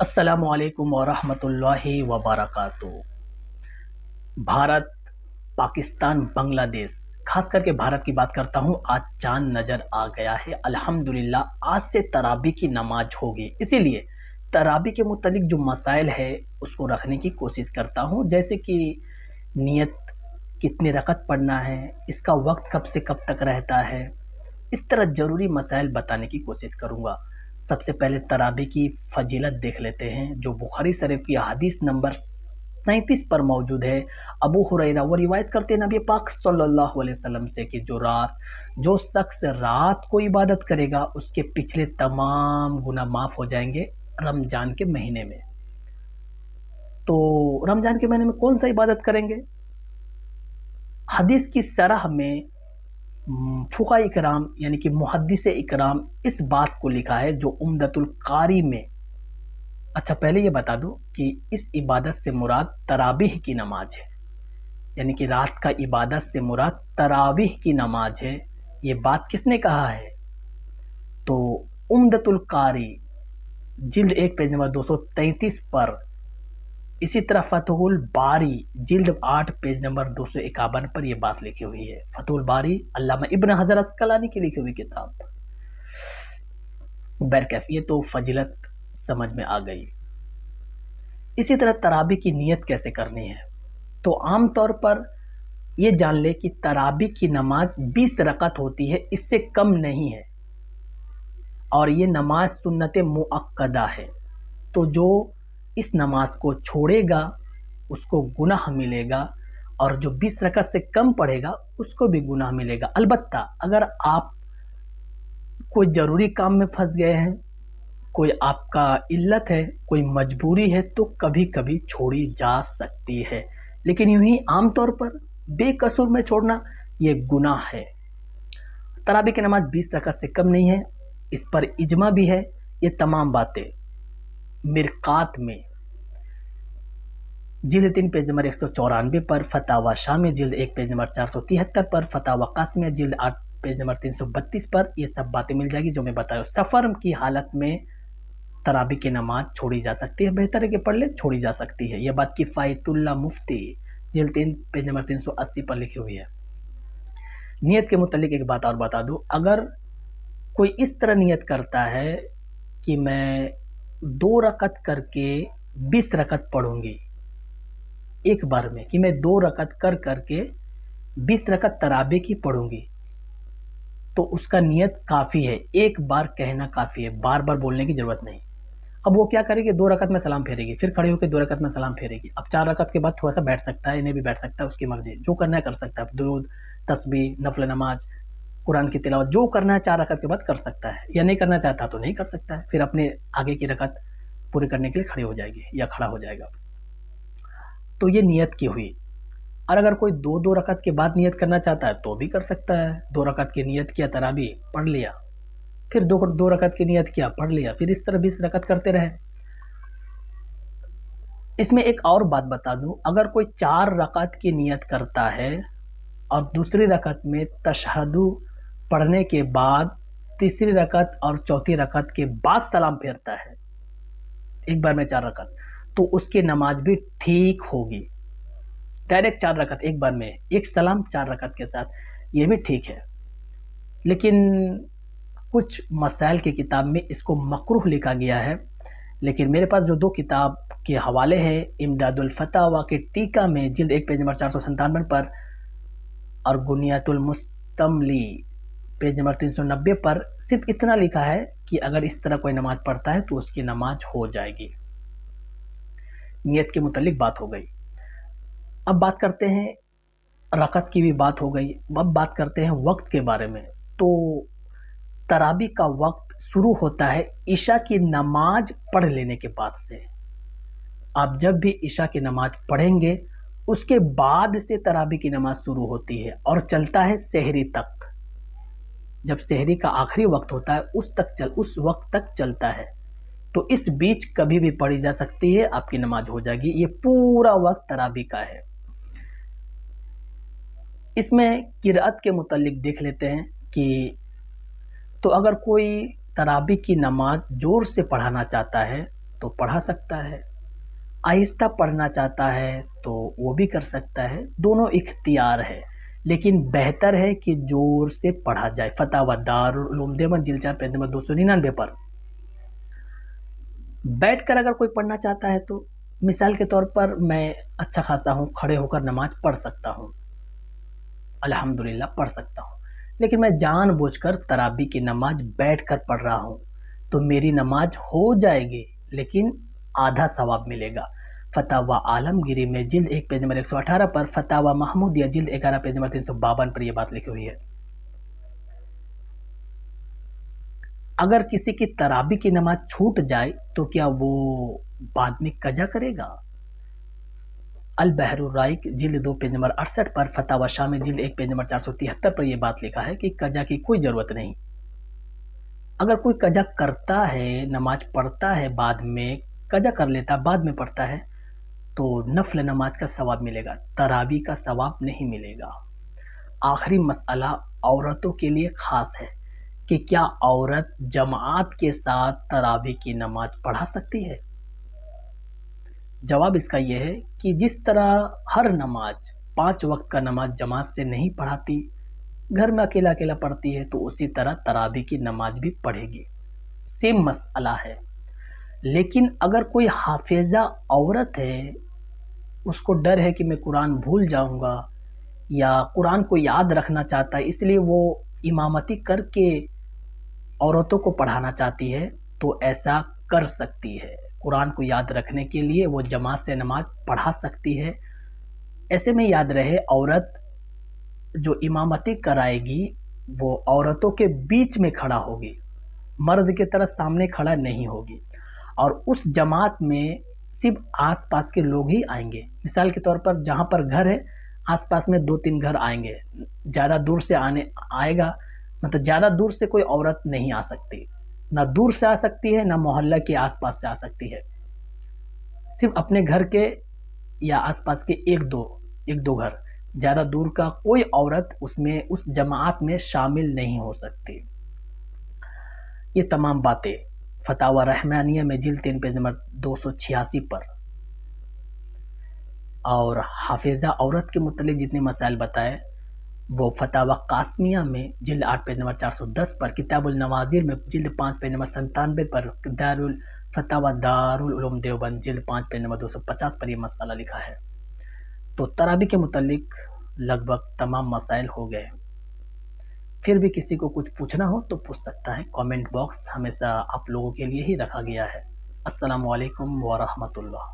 السلام علیکم ورحمۃ اللہ وبرکاتہ۔ بھارت، پاکستان، بنگلہ دیش، خاص کر کے بھارت کی بات کرتا ہوں۔ آج چاند نظر آ گیا ہے الحمدللہ۔ آج سے تراویح کی نماز ہوگی، اسی لیے تراویح کے متعلق جو مسائل ہے اس کو رکھنے کی کوشش کرتا ہوں، جیسے کہ نیت، کتنے رکعت پڑھنا ہے، اس کا وقت کب سے کب تک رہتا ہے، اس طرح ضروری مسائل بتانے کی کوشش کروں گا۔ سب سے پہلے تراویح کی فضیلت دیکھ لیتے ہیں، جو بخاری شریف کی حدیث نمبر 37 پر موجود ہے۔ ابو ہریرہ وہ روایت کرتے ہیں نبی پاک صلی اللہ علیہ وسلم سے کہ جو شخص رات کو عبادت کرے گا اس کے پچھلے تمام گناہ معاف ہو جائیں گے رمضان کے مہینے میں۔ تو رمضان کے مہینے میں کون سا عبادت کریں گے؟ حدیث کی شرح میں فقہاء اکرام یعنی کہ محدث اکرام اس بات کو لکھا ہے جو عمدۃ القاری میں۔ اچھا، پہلے یہ بتا دو کہ اس عبادت سے مراد تراویح کی نماز ہے، یعنی کہ رات کا عبادت سے مراد تراویح کی نماز ہے۔ یہ بات کس نے کہا ہے؟ تو عمدۃ القاری جلد 1 پیج نمبر 233 پر، اسی طرح فتح الباری جلد 8 پیج نمبر 251 پر یہ بات لکھی ہوئی ہے۔ فتح الباری علامہ ابن حجر عسقلانی کی لکھی ہوئی کتاب۔ برکیفیت تو فضیلت سمجھ میں آ گئی۔ اسی طرح تراویح کی نیت کیسے کرنی ہے؟ تو عام طور پر یہ جان لے کہ تراویح کی نماز 20 رکعت ہوتی ہے، اس سے کم نہیں ہے، اور یہ نماز سنت مؤکدہ ہے۔ تو جو اس نماز کو چھوڑے گا اس کو گناہ ملے گا، اور جو 20 رکعت سے کم پڑھے گا اس کو بھی گناہ ملے گا۔ البتہ اگر آپ کوئی ضروری کام میں پھنس گئے ہیں، کوئی آپ کا علت ہے، کوئی مجبوری ہے، تو کبھی کبھی چھوڑی جا سکتی ہے، لیکن یوں ہی عام طور پر بے قصور میں چھوڑنا یہ گناہ ہے۔ تراویح کی نماز 20 رکعت سے کم نہیں ہے، اس پر اجماع بھی ہے۔ یہ تمام باتیں مرقات میں جلد 3 پیج نمبر 194 پر، فتاوی شامی جلد 1 پیج نمبر 473 پر، فتاوی قاسمیہ جلد 8 پیج نمبر 332 پر یہ سب باتیں مل جائے گی جو میں بتایا۔ سفر کی حالت میں تراویح کی نماز چھوڑی جا سکتی ہے، بہتر ہے کہ پڑھ لے، چھوڑی جا سکتی ہے۔ یہ بات کفایت اللہ مفتی جلد 3 پیج نمبر 380 پر لکھی ہوئی ہے۔ نیت کے متعلق ایک بات اور بتا دوں، اگر کوئی اس طرح نیت کرتا ہے کہ میں 2 رکعت کر کے 20 رکعت پڑھوں گی، ایک بار میں، کہ میں 2 رکعت کر کے 20 رکعت تراویح کی پڑھوں گی، تو اس کا نیت کافی ہے، ایک بار کہنا کافی ہے، بار بار بولنے کی ضرورت نہیں۔ اب وہ کیا کرے گی؟ 2 رکعت میں سلام پھیرے گی، پھر کھڑے ہو کے 2 رکعت میں سلام پھیرے گی۔ اب 4 رکعت کے بعد تھوڑا سا بیٹھ سکتا ہے، انہیں بھی بیٹھ سکتا ہے، اس کی مرضی، جو کرنا ہے کر سکتا ہے، درود، تسبیح، نفل نماز، قرآن کی تلاوت، جو کرنا ہے 4 رکعت کے بعد کر سکتا ہے، یا نہیں کرنا چاہتا تو نہیں کر سکتا ہے، پھر اپنے آگے کی رکعت پوری کرنے کے لیے کھڑی ہو جائے گی یا کھڑا ہو جائے گا۔ تو یہ نیت کی ہوئی۔ اور اگر کوئی 2 رکعت کے بعد نیت کرنا چاہتا ہے تو بھی کر سکتا ہے۔ 2 رکعت کی نیت کیا، تراویح پڑھ لیا، پھر 2 رکعت کی نیت کیا، پڑھ لیا، پھر اس طرح 20 رکعت کرتے رہے۔ اس میں ایک اور بات بتا دوں، اگر کوئی 4 رکعت کی نیت کرتا ہے اور دوسری رکعت میں تشہد پڑھنے کے بعد تیسری رکعت اور چوتھی رکعت کے بعد سلام پھیرتا ہے، ایک بار میں 4 رکعت، تو اس کی نماز بھی ٹھیک ہوگی۔ ڈائریکٹ 4 رکعت ایک بار میں، ایک سلام 4 رکعت کے ساتھ، یہ بھی ٹھیک ہے۔ لیکن کچھ مسائل کی کتاب میں اس کو مکروہ لکھا گیا ہے، لیکن میرے پاس جو 2 کتاب کے حوالے ہیں، امداد الفتاوی کے ٹیکہ میں جلد 1 پیج نمبر 497 پر، اور بنیۃ المستملی پیج نمبر 390 پر، صرف اتنا لکھا ہے کہ اگر اس طرح کوئی نماز پڑھتا ہے تو اس کی نماز ہو جائے گی۔ نیت کے متعلق بات ہو گئی۔ اب بات کرتے ہیں، رکعت کی بھی بات ہو گئی، اب بات کرتے ہیں وقت کے بارے میں۔ تو تراویح کا وقت شروع ہوتا ہے عشاء کی نماز پڑھ لینے کے بعد سے۔ آپ جب بھی عشاء کی نماز پڑھیں گے اس کے بعد سے تراویح کی نماز شروع ہوتی ہے اور چلتا ہے سحری تک۔ جب سحری کا آخری وقت ہوتا ہے اس وقت تک چلتا ہے، تو اس بیچ کبھی بھی پڑھی جا سکتی ہے، آپ کی نماز ہو جائے گی۔ یہ پورا وقت تراویح کا ہے۔ اس میں قرأت کے متعلق دیکھ لیتے ہیں کہ تو اگر کوئی تراویح کی نماز زور سے پڑھانا چاہتا ہے تو پڑھا سکتا ہے، آہستہ پڑھنا چاہتا ہے تو وہ بھی کر سکتا ہے، دونوں اختیار ہے، لیکن بہتر ہے کہ زور سے پڑھا جائے۔ فتاوی دارالعلوم دیوبند جلد 4 پیج نمبر 299 پر بیٹھ کر اگر کوئی پڑھنا چاہتا ہے تو مثال کے طور پر میں اچھا خاصا ہوں، کھڑے ہو کر نماز پڑھ سکتا ہوں، الحمدللہ پڑھ سکتا ہوں، لیکن میں جان بوجھ کر تراویح کی نماز بیٹھ کر پڑھ رہا ہوں تو میری نماز ہو جائے گی لیکن آدھا ثواب ملے گا۔ فتاوی عالمگیری میں جلد 1 پیج نمبر 118 پر، فتاوی محمودیہ جلد 11 پیج نمبر 352 پر یہ بات لکھی ہوئی ہے۔ اگر کسی کی تراویح کی نماز چھوٹ جائے تو کیا وہ بعد میں قضا کرے گا؟ البحر الرائق جلد 2 پیج نمبر 68 پر، فتاوی شامی جلد 1 پیج نمبر 473 پر یہ بات لکھا ہے کہ قضا کی کوئی ضرورت نہیں۔ اگر کوئی قضا کرتا ہے، نماز پڑھتا ہے، بعد میں قضا کر لیتا، بعد میں پڑھتا ہے تو نفل نماز کا ثواب ملے گا، تراویح کا ثواب نہیں ملے گا۔ آخری مسئلہ عورتوں کے لیے خاص ہے کہ کیا عورت جماعت کے ساتھ تراویح کی نماز پڑھا سکتی ہے؟ جواب اس کا یہ ہے کہ جس طرح ہر نماز 5 وقت کا نماز جماعت سے نہیں پڑھاتی، گھر میں اکیلا اکیلا پڑھتی ہے، تو اسی طرح تراویح کی نماز بھی پڑھے گی، سیم مسئلہ ہے۔ لیکن اگر کوئی حافظہ عورت ہے، اس کو ڈر ہے کہ میں قرآن بھول جاؤں گا یا قرآن کو یاد رکھنا چاہتا ہے، اس لیے وہ امامتی کر کے عورتوں کو پڑھانا چاہتی ہے تو ایسا کر سکتی ہے، قرآن کو یاد رکھنے کے لیے وہ جماعت سے نماز پڑھا سکتی ہے۔ ایسے میں یاد رہے، عورت جو امامتی کرائے گی وہ عورتوں کے بیچ میں کھڑا ہوگی، مرد کی طرح سامنے کھڑا نہیں ہوگی، اور اس جماعت میں صرف آس پاس کے لوگ ہی آئیں گے۔ مثال کے طور پر جہاں پر گھر ہے، آس پاس میں 2-3 گھر آئیں گے، زیادہ دور سے آئے گا، مطلب زیادہ دور سے کوئی عورت نہیں آ سکتی، نہ دور سے آ سکتی ہے، نہ محلہ کے آس پاس سے آ سکتی ہے، صرف اپنے گھر کے یا آس پاس کے ایک دو گھر، زیادہ دور کا کوئی عورت اس جماعت میں شامل نہیں ہو سکتی۔ یہ تمام باتیں فتاوی رحمانیہ میں جلد 3 پیج نمبر 286 پر، اور حافظہ عورت کے متعلق جتنے مسائل بتائے وہ فتاوی قاسمیہ میں جلد 8 پیج نمبر 410 پر، کتاب النوازل میں جلد 5 پیج نمبر 97 پر، فتاوی دارالعلوم دیوبند جلد 5 پیج نمبر 250 پر یہ مسئلہ لکھا ہے۔ تو تراویح کے متعلق لگ بھگ تمام مسائل ہو گئے۔ پھر بھی کسی کو کچھ پوچھنا ہو تو پوچھ سکتا ہے، کامنٹ باکس ہمیشہ آپ لوگوں کے لیے ہی رکھا گیا ہے۔ السلام علیکم ورحمۃ اللہ۔